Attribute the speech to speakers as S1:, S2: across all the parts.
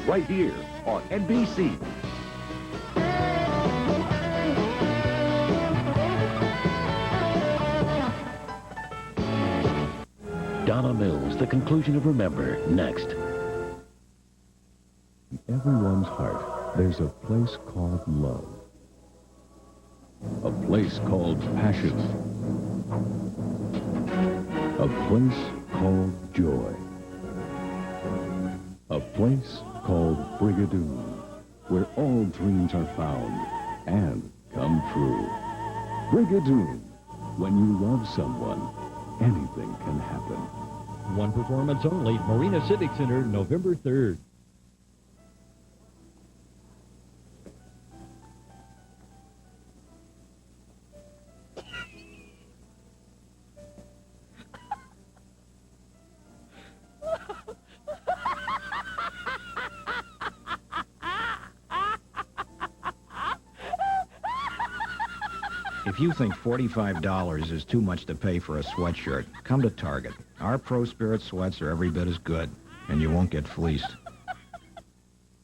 S1: right here on NBC.
S2: Donna Mills, The Conclusion of Remember, next.
S3: In everyone's heart, there's a place called love. A place called passion. A place called joy. A place called Brigadoon, where all dreams are found and come true. Brigadoon, when you love someone, anything can happen.
S4: One performance only, Marina Civic Center, November 3rd.
S5: If you think $45 is too much to pay for a sweatshirt, come to Target. Our Pro Spirit sweats are every bit as good, and you won't get fleeced.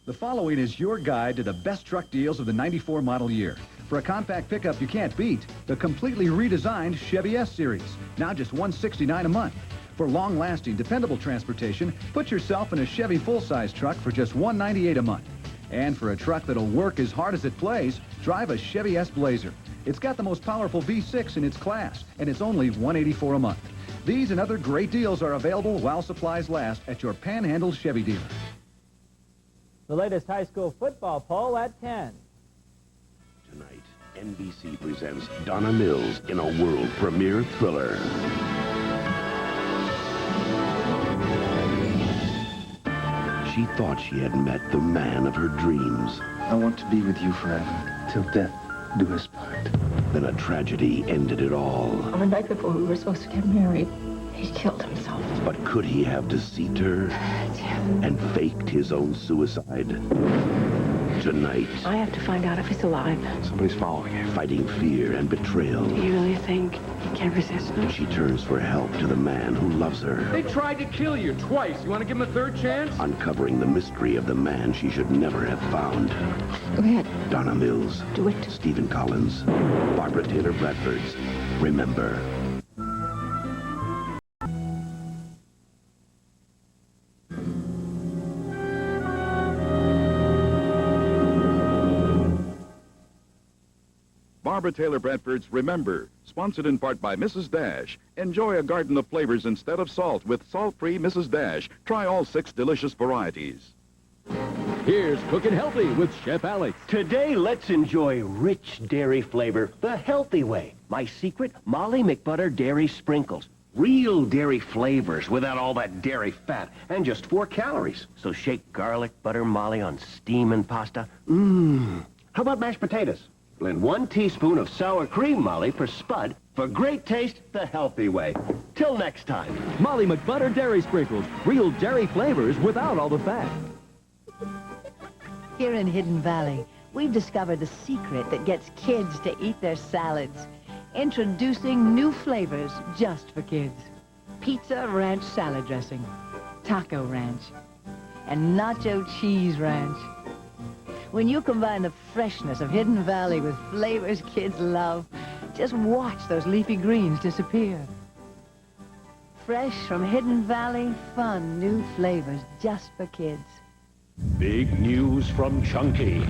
S6: The following is your guide to the best truck deals of the '94 model year. For a compact pickup you can't beat, the completely redesigned Chevy S-Series, now just $169 a month. For long-lasting, dependable transportation, put yourself in a Chevy full-size truck for just $198 a month. And for a truck that'll work as hard as it plays, drive a Chevy S Blazer. It's got the most powerful V6 in its class, and it's only $184 a month. These and other great deals are available while supplies last at your Panhandle Chevy dealer.
S7: The latest high school football poll at 10.
S2: Tonight, NBC presents Donna Mills in a world premiere thriller. She thought she had met the man of her dreams.
S8: I want to be with you forever, till death do us part.
S2: Then a tragedy ended it all.
S9: On the night before we were supposed to get married, he killed himself.
S2: But could he have deceived her and faked his own suicide? Tonight,
S9: I have to find out if he's alive.
S8: Somebody's following you.
S2: fighting fear and betrayal,
S9: Do you really think he can resist him?
S2: she turns for help to the man who loves her.
S10: They tried to kill you twice. You want to give him a third chance?
S2: Uncovering the mystery of the man she should never have found.
S9: Go ahead.
S2: Donna Mills,
S9: Do it.
S2: Stephen Collins, Barbara Taylor Bradford's Remember.
S1: Barbara Taylor Bradford's Remember, sponsored in part by Mrs. Dash. Enjoy a garden of flavors instead of salt with salt-free Mrs. Dash. Try all 6 delicious varieties.
S4: Here's Cookin' Healthy with Chef Alex.
S11: Today, let's enjoy rich dairy flavor the healthy way. My secret, Molly McButter Dairy Sprinkles. Real dairy flavors without all that dairy fat and just 4 calories. So shake garlic butter Molly on steaming pasta. How about mashed potatoes? Blend 1 teaspoon of sour cream Molly per spud for great taste the healthy way. Till next time.
S4: Molly McButter Dairy Sprinkles. Real dairy flavors without all the fat.
S12: Here in Hidden Valley, we've discovered the secret that gets kids to eat their salads. Introducing new flavors just for kids. Pizza Ranch Salad Dressing, Taco Ranch, and Nacho Cheese Ranch. When you combine the freshness of Hidden Valley with flavors kids love, just watch those leafy greens disappear. Fresh from Hidden Valley, fun new flavors just for kids.
S13: Big news from Chunky.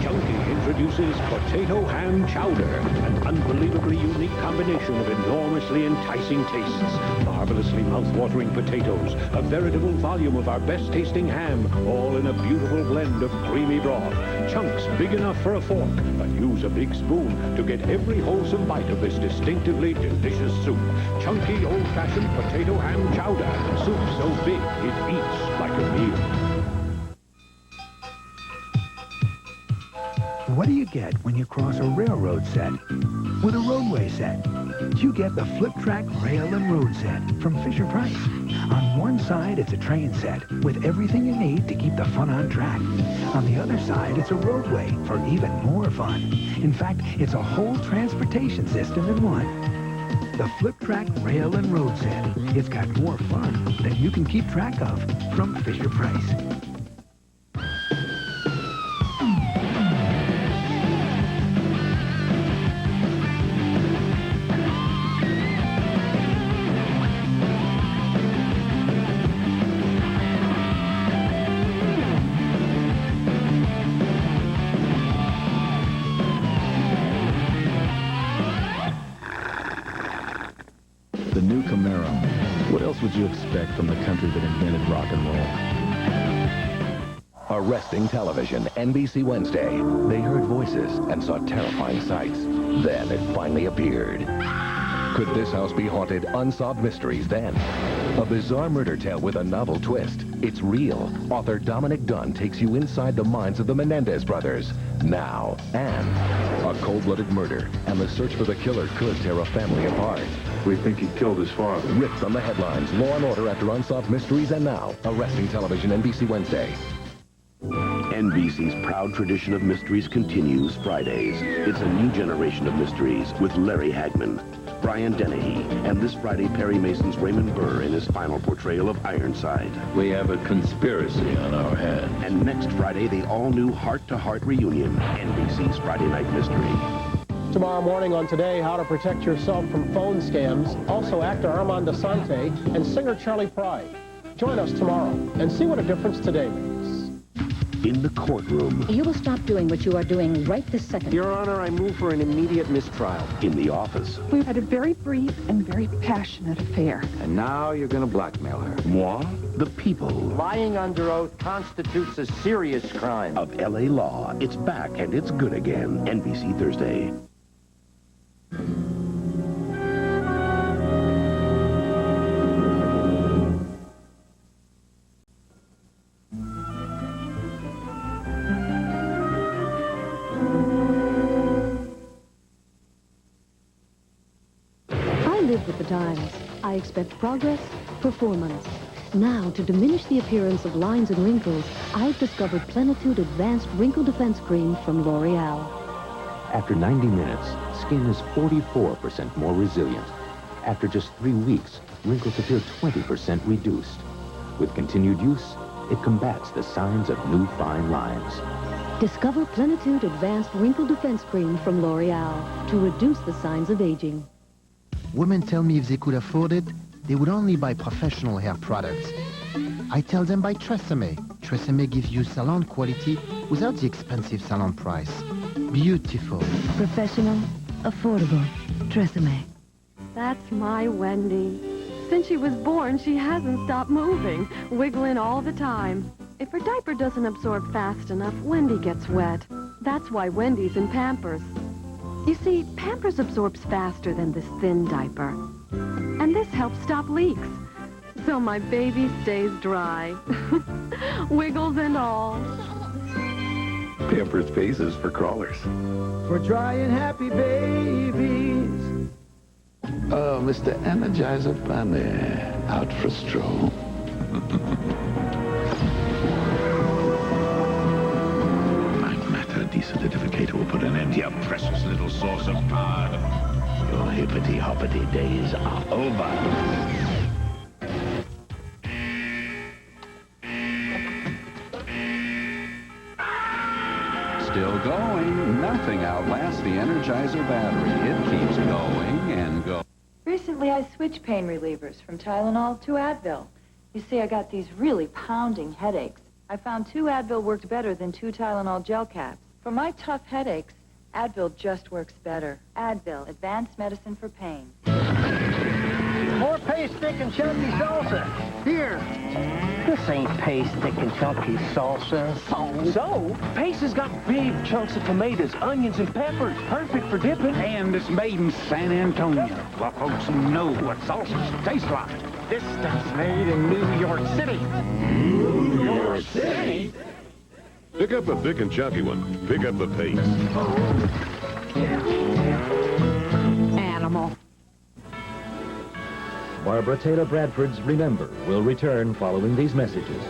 S13: Chunky introduces potato ham chowder, an unbelievably unique combination of enormously enticing tastes, marvelously mouth-watering potatoes, a veritable volume of our best-tasting ham, all in a beautiful blend of creamy broth. Chunks big enough for a fork, but use a big spoon to get every wholesome bite of this distinctively delicious soup. Chunky old-fashioned potato ham chowder. Soup so big it eats like a meal.
S14: What do you get when you cross a railroad set? With a roadway set, you get the Flip Track Rail and Road Set from Fisher-Price. On one side, it's a train set with everything you need to keep the fun on track. On the other side, it's a roadway for even more fun. In fact, it's a whole transportation system in one. The Flip Track Rail and Road Set. It's got more fun than you can keep track of from Fisher-Price.
S3: would you expect from the country that invented rock and roll?
S2: Arresting television, NBC Wednesday. They heard voices and saw terrifying sights. Then it finally appeared. Could this house be haunted? Unsolved Mysteries then. A bizarre murder tale with a novel twist. It's real. Author Dominic Dunn takes you inside the minds of the Menendez brothers. Now, and a cold-blooded murder, and the search for the killer could tear a family apart.
S15: We think he killed his father.
S2: Ripped from the headlines, Law and Order after Unsolved Mysteries, and now, Arresting Television, NBC Wednesday. NBC's proud tradition of mysteries continues Fridays. It's a new generation of mysteries with Larry Hagman, Brian Dennehy, and this Friday, Perry Mason's Raymond Burr in his final portrayal of Ironside.
S15: We have a conspiracy on our hands.
S2: And next Friday, the all-new heart-to-heart reunion, NBC's Friday Night Mystery.
S16: Tomorrow morning on Today, how to protect yourself from phone scams. Also, actor Armand Desante and singer Charlie Pride. Join us tomorrow and see what a difference today makes.
S2: In the courtroom.
S9: You will stop doing what you are doing right this second.
S11: Your Honor, I move for an immediate mistrial.
S2: In the office.
S17: We had a very brief and very passionate affair.
S11: And now you're going to blackmail her.
S2: Moi? The people.
S11: Lying under oath constitutes a serious crime.
S2: Of L.A. Law. It's back and it's good again. NBC Thursday.
S18: With the times, I expect progress, performance. Now, to diminish the appearance of lines and wrinkles, I've discovered Plentitude Advanced Wrinkle Defense Cream from L'Oreal.
S19: After 90 minutes, skin is 44% more resilient. After just 3 weeks, wrinkles appear 20% reduced. With continued use, it combats the signs of new fine lines.
S18: Discover Plentitude Advanced Wrinkle Defense Cream from L'Oreal to reduce the signs of aging.
S20: Women tell me if they could afford it, they would only buy professional hair products. I tell them buy TRESemme. TRESemme gives you salon quality without the expensive salon price. Beautiful.
S18: Professional, affordable, TRESemme.
S21: That's my Wendy. Since she was born, she hasn't stopped moving, wiggling all the time. If her diaper doesn't absorb fast enough, Wendy gets wet. That's why Wendy's in Pampers. You see, Pampers absorbs faster than this thin diaper. And this helps stop leaks. So my baby stays dry. Wiggles and all.
S15: Pampers Faces for crawlers.
S22: For dry and happy babies.
S15: Oh, Mr. Energizer Bunny, out for a stroll.
S2: Desolidificator will put an end to your precious little source of power. Your hippity-hoppity days are over.
S23: Still going. Nothing outlasts the Energizer battery. It keeps going and going.
S24: Recently, I switched pain relievers from Tylenol to Advil. You see, I got these really pounding headaches. I found 2 Advil worked better than 2 Tylenol gel caps. For my tough headaches, Advil just works better. Advil, advanced medicine for pain.
S25: More paste, thick, and chunky salsa. Here.
S11: This ain't paste, thick, and chunky salsa.
S25: So?
S11: Paste has got big chunks of tomatoes, onions, and peppers. Perfect for dipping.
S26: And it's made in San Antonio, for folks who know what salsas taste like. This stuff's made in New York City.
S15: New York City?
S27: Pick up the thick and chunky one. Pick up the paste.
S21: Animal.
S4: Barbara Taylor Bradford's Remember will return following these messages.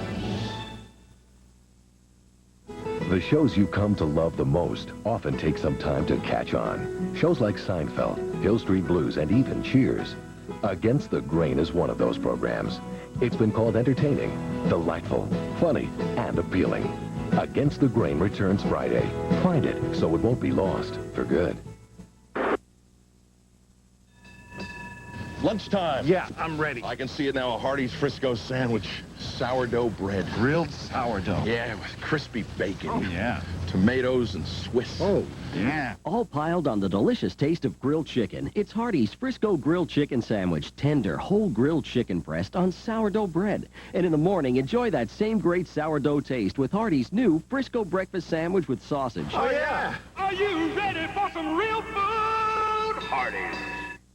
S2: The shows you come to love the most often take some time to catch on. Shows like Seinfeld, Hill Street Blues, and even Cheers. Against the Grain is one of those programs. It's been called entertaining, delightful, funny, and appealing. Against the Grain returns Friday. Find it so it won't be lost for good.
S28: Lunchtime.
S10: Yeah, I'm ready.
S28: I can see it now, a Hardee's Frisco sandwich.
S1: sourdough bread.
S15: Grilled sourdough.
S1: Yeah, with crispy bacon.
S15: Oh, yeah.
S1: Tomatoes and Swiss.
S4: Oh,
S15: yeah.
S4: All piled on the delicious taste of grilled chicken. It's Hardee's Frisco Grilled Chicken Sandwich. Tender, whole grilled chicken breast on sourdough bread. And in the morning, enjoy that same great sourdough taste with Hardee's new Frisco Breakfast Sandwich with sausage.
S1: Oh, yeah.
S10: Are you ready for some real food? Hardee.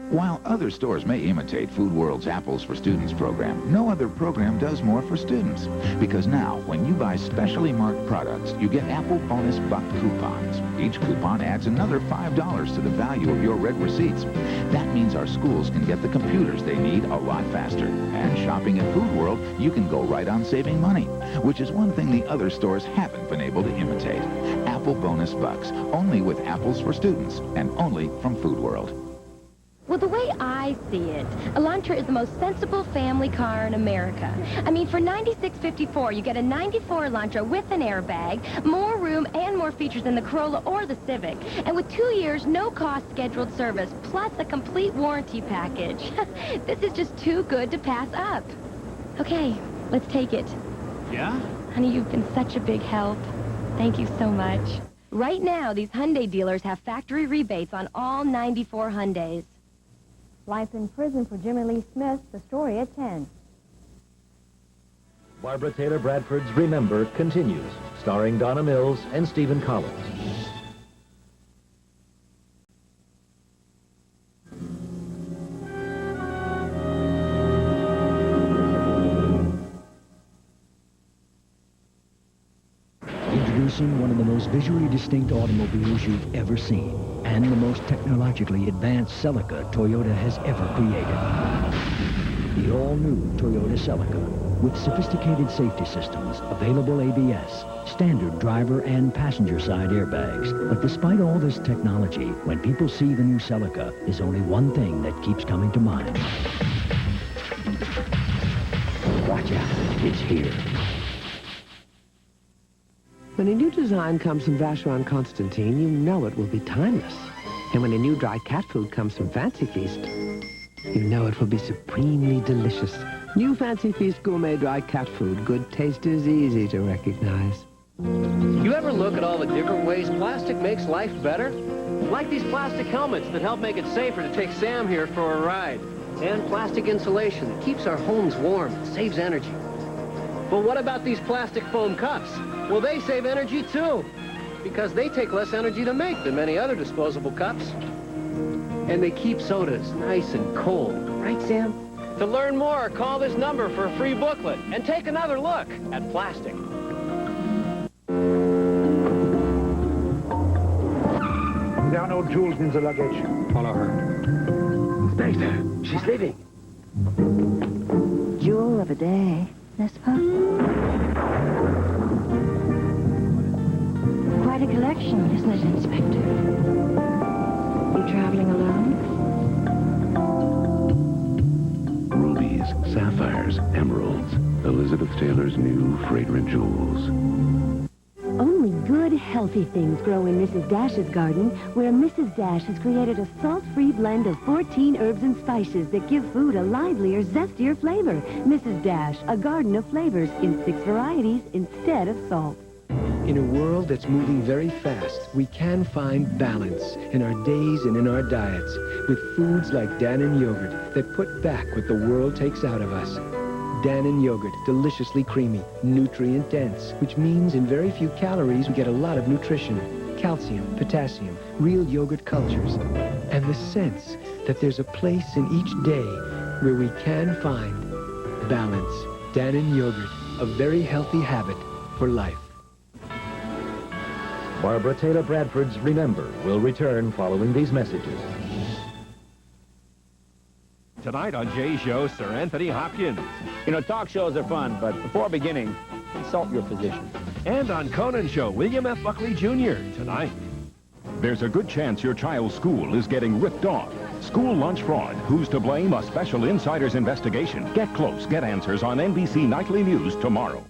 S15: While other stores may imitate Food World's Apples for Students program, no other program does more for students. Because now, when you buy specially marked products, you get Apple Bonus Buck coupons. Each coupon adds another $5 to the value of your red receipts. That means our schools can get the computers they need a lot faster. And shopping at Food World, you can go right on saving money, which is one thing the other stores haven't been able to imitate. Apple Bonus Bucks, only with Apples for Students, and only from Food World.
S5: Well, the way I see it, Elantra is the most sensible family car in America. I mean, for $96.54, you get a 94 Elantra with an airbag, more room and more features than the Corolla or the Civic. And with 2 years, no-cost scheduled service, plus a complete warranty package. This is just too good to pass up. Okay, let's take it.
S15: Yeah?
S5: Honey, you've been such a big help. Thank you so much. Right now, these Hyundai dealers have factory rebates on all 94 Hyundais. Life in prison for Jimmy Lee Smith, the story at 10.
S4: Barbara Taylor Bradford's Remember continues, starring Donna Mills and Stephen Collins.
S6: Introducing one of the most visually distinct automobiles you've ever seen, and the most technologically advanced Celica Toyota has ever created. The all-new Toyota Celica, with sophisticated safety systems, available ABS, standard driver and passenger side airbags. But despite all this technology, when people see the new Celica, there's only one thing that keeps coming to mind. Watch out, it's here.
S7: When a new design comes from Vacheron Constantine, you know it will be timeless. And when a new dry cat food comes from Fancy Feast, you know it will be supremely delicious. New Fancy Feast gourmet dry cat food. Good taste is easy to recognize.
S8: You ever look at all the different ways plastic makes life better? Like these plastic helmets that help make it safer to take Sam here for a ride. And plastic insulation that keeps our homes warm and saves energy. But what about these plastic foam cups? Well, they save energy too, because they take less energy to make than many other disposable cups. And they keep sodas nice and cold. Right, Sam? To learn more, call this number for a free booklet and take another look at plastic.
S22: There are no jewels in the luggage.
S7: Follow her.
S11: Inspector, she's leaving.
S5: Jewel of a day, n'est-ce pas? Quite a collection, isn't it, Inspector? You traveling alone?
S3: Rubies, sapphires, emeralds. Elizabeth Taylor's new fragrant jewels.
S18: Only good, healthy things grow in Mrs. Dash's garden, where Mrs. Dash has created a salt-free blend of 14 herbs and spices that give food a livelier, zestier flavor. Mrs. Dash, a garden of flavors in 6 varieties instead of salt.
S7: In a world that's moving very fast, we can find balance in our days and in our diets with foods like Dannon yogurt that put back what the world takes out of us. Dannon yogurt, deliciously creamy, nutrient-dense, which means in very few calories we get a lot of nutrition, calcium, potassium, real yogurt cultures, and the sense that there's a place in each day where we can find balance. Dannon yogurt, a very healthy habit for life.
S4: Barbara Taylor Bradford's Remember will return following these messages.
S10: Tonight on Jay's show, Sir Anthony Hopkins.
S26: You know, talk shows are fun, but before beginning, consult your physician.
S10: And on Conan's show, William F. Buckley Jr. tonight.
S27: There's a good chance your child's school is getting ripped off. School lunch fraud. Who's to blame? A special insider's investigation. Get close. Get answers on NBC Nightly News tomorrow.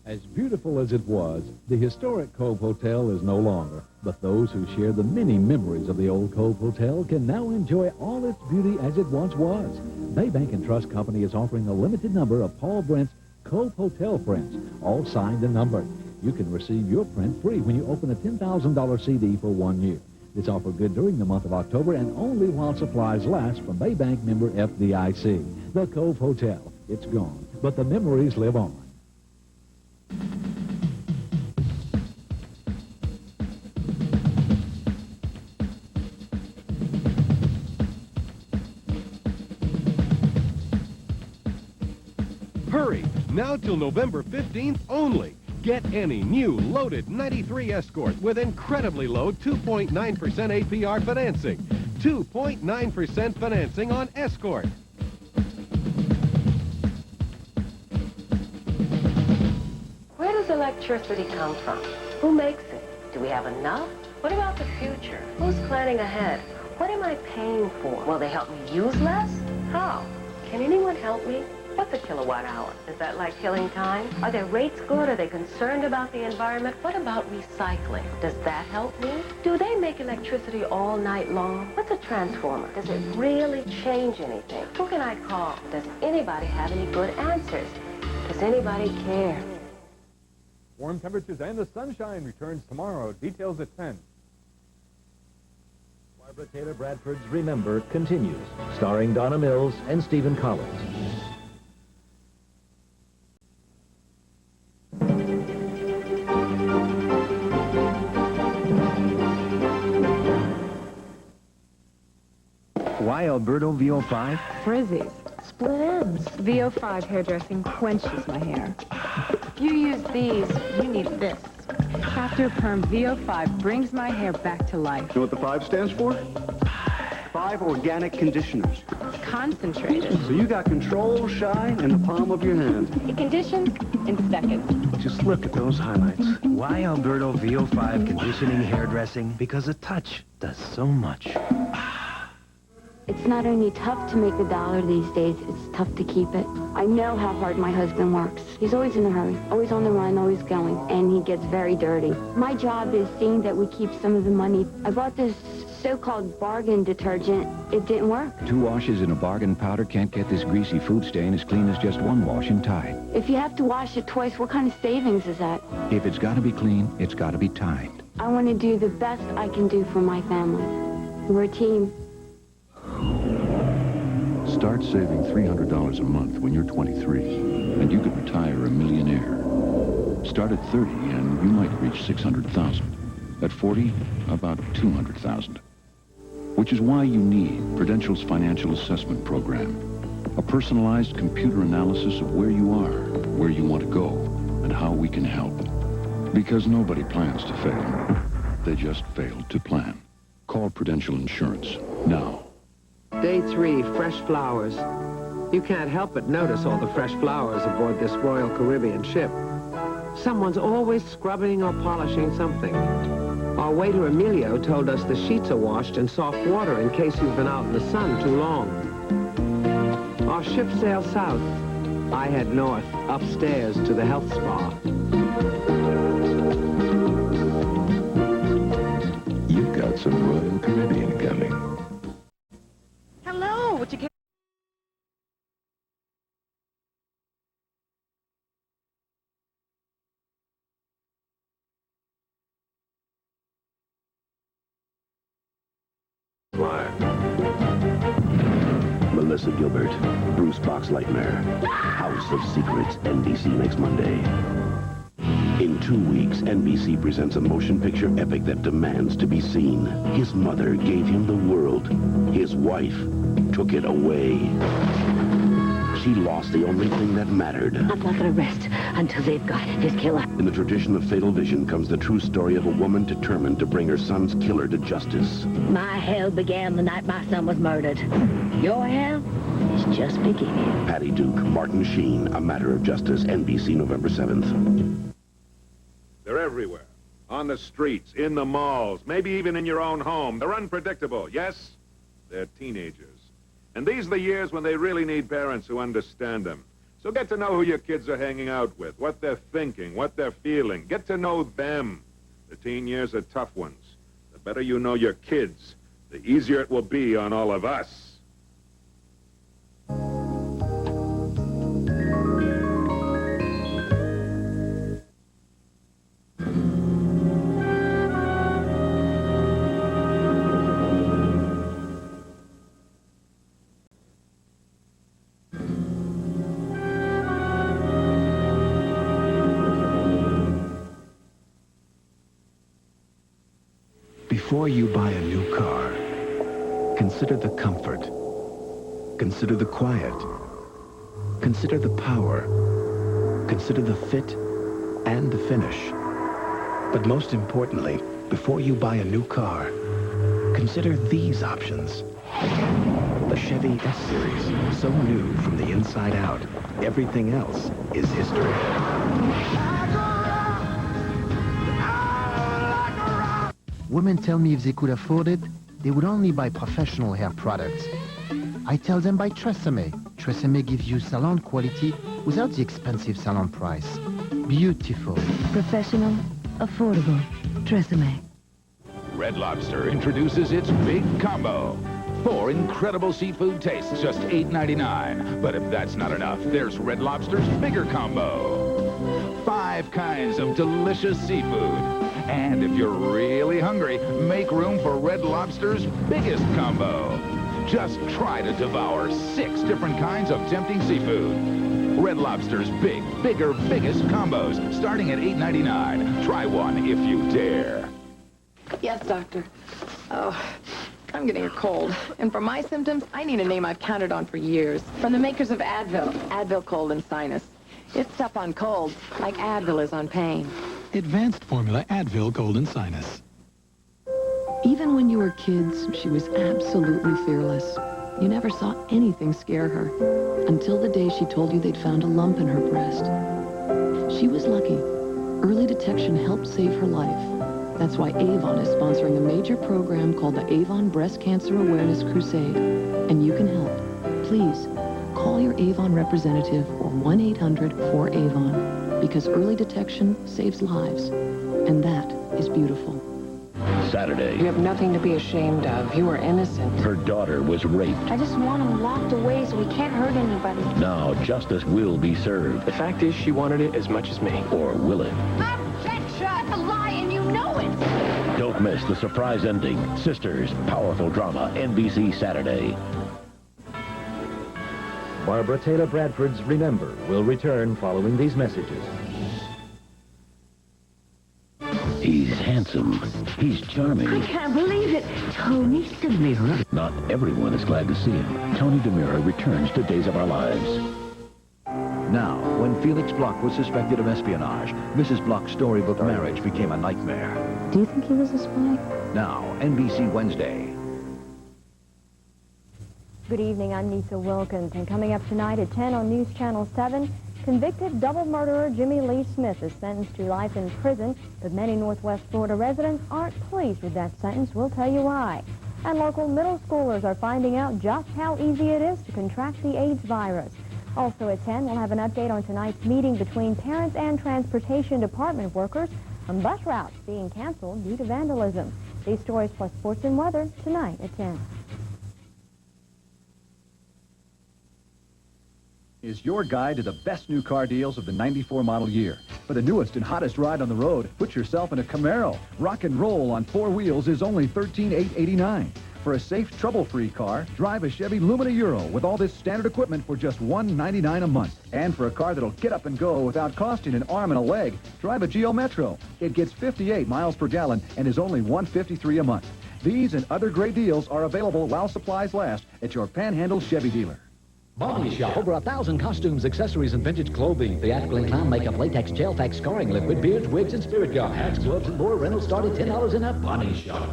S9: As beautiful as it was, the historic Cove Hotel is no longer. But those who share the many memories of the old Cove Hotel can now enjoy all its beauty as it once was. Bay Bank and Trust Company is offering a limited number of Paul Brent's Cove Hotel prints, all signed and numbered. You can receive your print free when you open a $10,000 CD for 1 year. This offer good during the month of October and only while supplies last from Bay Bank member FDIC. The Cove Hotel. It's gone, but the memories live on.
S12: Hurry! Now till November 15th only. Get any new loaded 93 Escort with incredibly low 2.9% APR financing. 2.9% financing on Escort.
S13: Where does electricity come from? Who makes it? Do we have enough? What about the future? Who's planning ahead? What am I paying for? Will they help me use less? How? Can anyone help me? What's a kilowatt hour? Is that like killing time? Are their rates good? Are they concerned about the environment? What about recycling? Does that help me? Do they make electricity all night long? What's a transformer? Does it really change anything? Who can I call? Does anybody have any good answers? Does anybody care?
S14: Warm temperatures and the sunshine returns tomorrow. Details at 10.
S16: Barbara Taylor Bradford's Remember continues, starring Donna Mills and Stephen Collins.
S6: Why Alberto VO5?
S17: Frizzies. Split ends. VO5 hairdressing quenches my hair. If you use these, you need this. After Perm VO5 brings my hair back to life.
S19: You know what the 5 stands for? 5 organic conditioners.
S17: Concentrated.
S19: So you got control, shine, in the palm of your hand.
S17: It conditions in seconds.
S19: Just look at those highlights.
S6: Why Alberto VO5 conditioning hairdressing? Because a touch does so much.
S18: It's not only tough to make a dollar these days, it's tough to keep it. I know how hard my husband works. He's always in a hurry, always on the run, always going, and he gets very dirty. My job is seeing that we keep some of the money. I bought this so-called bargain detergent. It didn't work.
S2: 2 washes in a bargain powder can't get this greasy food stain as clean as just 1 wash in Tide.
S18: If you have to wash it twice, what kind of savings is that?
S2: If it's got to be clean, it's got to be Tide.
S18: I want to do the best I can do for my family. We're a team.
S3: Start saving $300 a month when you're 23, and you could retire a millionaire. Start at 30, and you might reach $600,000. At 40, about $200,000. Which is why you need Prudential's Financial Assessment Program. A personalized computer analysis of where you are, where you want to go, and how we can help. Because nobody plans to fail. They just failed to plan. Call Prudential Insurance now.
S28: Day 3, fresh flowers. You can't help but notice all the fresh flowers aboard this Royal Caribbean ship. Someone's always scrubbing or polishing something. Our waiter Emilio told us the sheets are washed in soft water in case you've been out in the sun too long. Our ship sails south. I head north, upstairs to the health spa.
S3: You've got some Royal Caribbean coming.
S17: Hello, what you can...
S29: Melissa Gilbert, Bruce Boxleitner, House of Secrets, NBC next Monday. In 2 weeks, NBC presents a motion picture epic that demands to be seen. His mother gave him the world. His wife took it away. She lost the only thing that mattered.
S30: I'm not going to rest until they've got his killer.
S29: In the tradition of Fatal Vision comes the true story of a woman determined to bring her son's killer to justice.
S30: My hell began the night my son was murdered. Your hell is just beginning.
S29: Patty Duke, Martin Sheen, A Matter of Justice, NBC, November 7th.
S31: They're everywhere. On the streets, in the malls, maybe even in your own home. They're unpredictable, yes? They're teenagers. And these are the years when they really need parents who understand them. So get to know who your kids are hanging out with, what they're thinking, what they're feeling. Get to know them. The teen years are tough ones. The better you know your kids, the easier it will be on all of us.
S1: Before you buy a new car, consider the comfort, consider the quiet, consider the power, consider the fit and the finish. But most importantly, before you buy a new car, consider these options. The Chevy S-Series, so new from the inside out, everything else is history.
S5: Women tell me if they could afford it, they would only buy professional hair products. I tell them buy TRESemme. TRESemme gives you salon quality without the expensive salon price. Beautiful.
S18: Professional, affordable, TRESemme.
S27: Red Lobster introduces its big combo. 4 incredible seafood tastes, just $8.99. But if that's not enough, there's Red Lobster's bigger combo. 5 kinds of delicious seafood. And if you're really hungry, make room for Red Lobster's biggest combo. Just try to devour 6 different kinds of tempting seafood. Red Lobster's bigger, biggest combos, starting at $8.99. Try one if you dare.
S8: Yes, doctor. Oh, I'm getting a cold. And for my symptoms, I need a name I've counted on for years. From the makers of Advil. Advil Cold and Sinus. It's tough on colds, like Advil is on pain.
S11: Advanced formula Advil Cold and Sinus.
S8: Even when you were kids, she was absolutely fearless. You never saw anything scare her, until the day she told you they'd found a lump in her breast. She was lucky. Early detection helped save her life. That's why Avon is sponsoring a major program called the Avon Breast Cancer Awareness Crusade. And you can help. Please, call your Avon representative or 1-800-4AVON. Because early detection saves lives. And that is beautiful.
S15: Saturday.
S13: You have nothing to be ashamed of. You were innocent.
S15: Her daughter was raped.
S20: I just want him locked away so he can't hurt anybody.
S15: Now justice will be served.
S7: The fact is, she wanted it as much as me.
S15: Or will it?
S20: Objection! A lie, and you know it!
S15: Don't miss the surprise ending. Sisters, powerful drama, NBC Saturday.
S16: Barbara Taylor Bradford's Remember will return following these messages.
S15: He's handsome. He's charming.
S18: I can't believe it. Tony DeMira.
S15: Not everyone is glad to see him. Tony DeMira returns to Days of Our Lives.
S6: Now, when Felix Bloch was suspected of espionage, Mrs. Bloch's storybook marriage became a nightmare.
S18: Do you think he was a spy?
S6: Now, NBC Wednesday.
S21: Good evening, I'm Nisa Wilkins, and coming up tonight at 10 on News Channel 7, convicted double murderer Jimmy Lee Smith is sentenced to life in prison, but many Northwest Florida residents aren't pleased with that sentence. We'll tell you why. And local middle schoolers are finding out just how easy it is to contract the AIDS virus. Also at 10, we'll have an update on tonight's meeting between parents and transportation department workers on bus routes being canceled due to vandalism. These stories plus sports and weather tonight at 10.
S22: Is your guide to the best new car deals of the '94 model year. For the newest and hottest ride on the road, put yourself in a Camero. Rock and roll on 4 wheels is only $13,889. For a safe, trouble-free car, drive a Chevy Lumina Euro with all this standard equipment for just $199 a month. And for a car that'll get up and go without costing an arm and a leg, drive a Geo Metro. It gets 58 miles per gallon and is only $153 a month. These and other great deals are available while supplies last at your Panhandle Chevy dealer.
S9: Body Shop. Over 1,000 costumes, accessories, and vintage clothing. Theatrical and clown makeup, latex, gel tax, scarring liquid, beards, wigs, and spirit gum. Hats, gloves, and more. Rentals start at $10 in a Body Shop.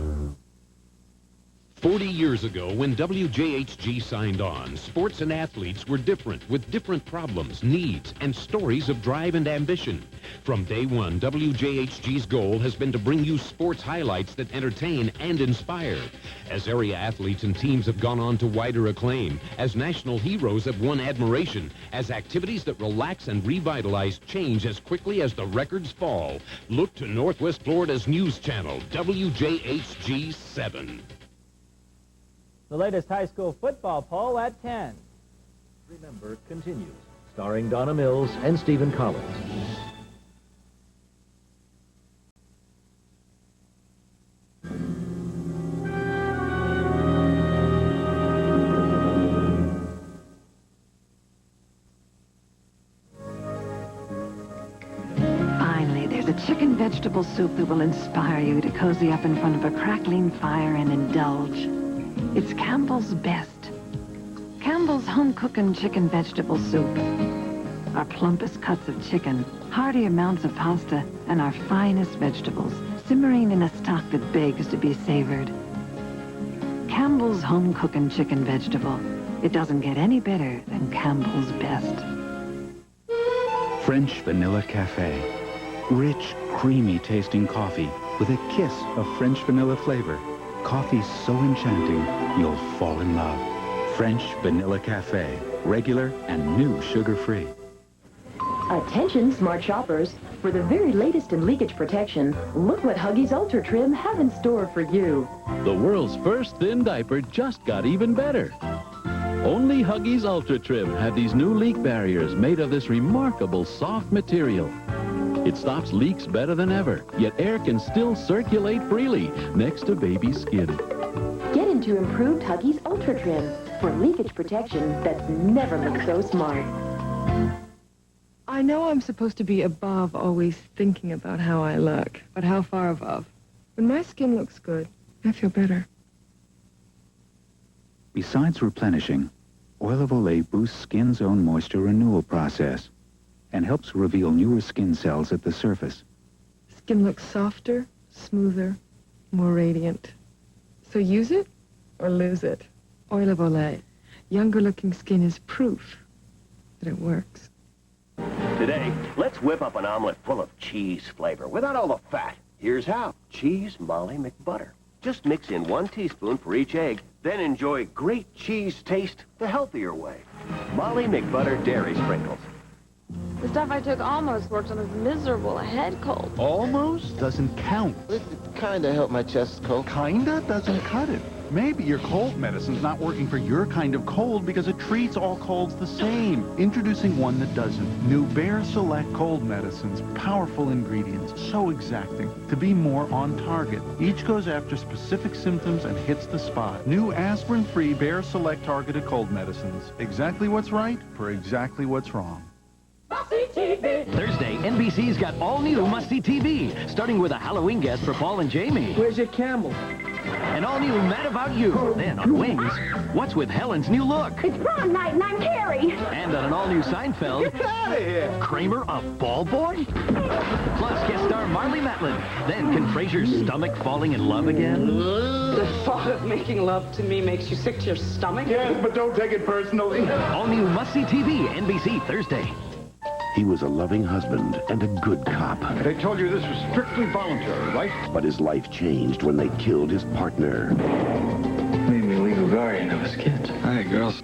S2: 40 years ago, when WJHG signed on, sports and athletes were different, with different problems, needs, and stories of drive and ambition. From day one, WJHG's goal has been to bring you sports highlights that entertain and inspire. As area athletes and teams have gone on to wider acclaim, as national heroes have won admiration, as activities that relax and revitalize change as quickly as the records fall, look to Northwest Florida's news channel, WJHG-7.
S16: The latest high school football poll at 10. Remember continues, starring Donna Mills and Stephen Collins.
S8: Finally, there's a chicken vegetable soup that will inspire you to cozy up in front of a crackling fire and indulge. It's Campbell's best. Campbell's home-cooking chicken vegetable soup. Our plumpest cuts of chicken, hearty amounts of pasta, and our finest vegetables, simmering in a stock that begs to be savored. Campbell's home-cooking chicken vegetable. It doesn't get any better than Campbell's best.
S4: French Vanilla Cafe. Rich, creamy tasting coffee with a kiss of French vanilla flavor. Coffee so enchanting, you'll fall in love. French Vanilla Cafe. Regular and new sugar-free.
S10: Attention, smart shoppers. For the very latest in leakage protection, look what Huggies Ultra Trim have in store for you.
S3: The world's first thin diaper just got even better. Only Huggies Ultra Trim have these new leak barriers made of this remarkable soft material. It stops leaks better than ever, yet air can still circulate freely next to baby skin.
S10: Get into improved Huggies Ultra Trim for leakage protection that's never looked so smart.
S12: I know I'm supposed to be above always thinking about how I look, but how far above? When my skin looks good, I feel better.
S4: Besides replenishing, Oil of Olay boosts skin's own moisture renewal process and helps reveal newer skin cells at the surface.
S12: Skin looks softer, smoother, more radiant. So use it or lose it. Oil of Olay. Younger looking skin is proof that it works.
S15: Today, let's whip up an omelet full of cheese flavor without all the fat. Here's how. Cheese Molly McButter. Just mix in 1 teaspoon for each egg, then enjoy great cheese taste the healthier way. Molly McButter Dairy Sprinkles.
S17: The stuff I took almost worked on his miserable head cold.
S14: Almost doesn't count. It kinda helped my chest cold. Kinda doesn't cut it. Maybe your cold medicine's not working for your kind of cold because it treats all colds the same. Introducing one that doesn't. New Bayer Select cold medicines. Powerful ingredients. So exacting. To be more on target. Each goes after specific symptoms and hits the spot. New aspirin-free Bayer Select targeted cold medicines. Exactly what's right for exactly what's wrong.
S19: Thursday, NBC's got all-new must-see TV, starting with a Halloween guest for Paul and Jamie.
S7: Where's your Campbell?
S19: An all-new Mad About You. Then on Wings, what's with Helen's new look?
S20: It's prom night and I'm Carrie.
S19: And on an all-new Seinfeld,
S20: Get out of here.
S19: Kramer a ball boy? Plus guest star Marlee Matlin. Then can Frasier's stomach falling in love again?
S23: The thought of making love to me makes you sick to your stomach?
S31: Yes, but don't take it personally.
S19: All new must-see TV, NBC, Thursday.
S29: He was a loving husband and a good cop.
S31: They told you this was strictly voluntary, right?
S29: But his life changed when they killed his partner.
S24: Made me legal guardian of his kids. Hi, girls.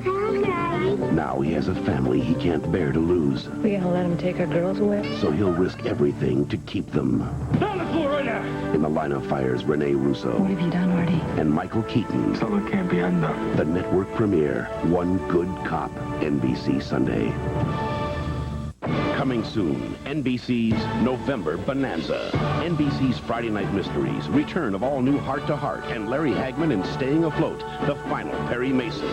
S29: Now he has a family he can't bear to lose.
S10: We gonna let him take our girls away?
S29: So he'll risk everything to keep them.
S31: Down the floor right now!
S29: In The Line of Fire's Renee Russo.
S10: What have you done, Hardee?
S29: And Michael Keaton.
S24: Something can't be undone.
S29: The network premiere, One Good Cop, NBC Sunday. Coming soon, NBC's November Bonanza. NBC's Friday Night Mysteries, return of all new Heart to Heart, and Larry Hagman in Staying Afloat, the final Perry Mason.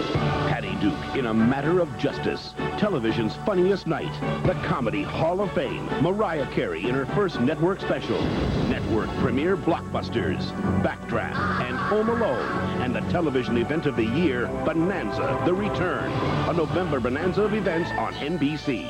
S29: Patty Duke in A Matter of Justice. Television's funniest night. The Comedy Hall of Fame. Mariah Carey in her first network special. Network premiere blockbusters. Backdraft and Home Alone. And the television event of the year, Bonanza, The Return. A November Bonanza of events on NBC.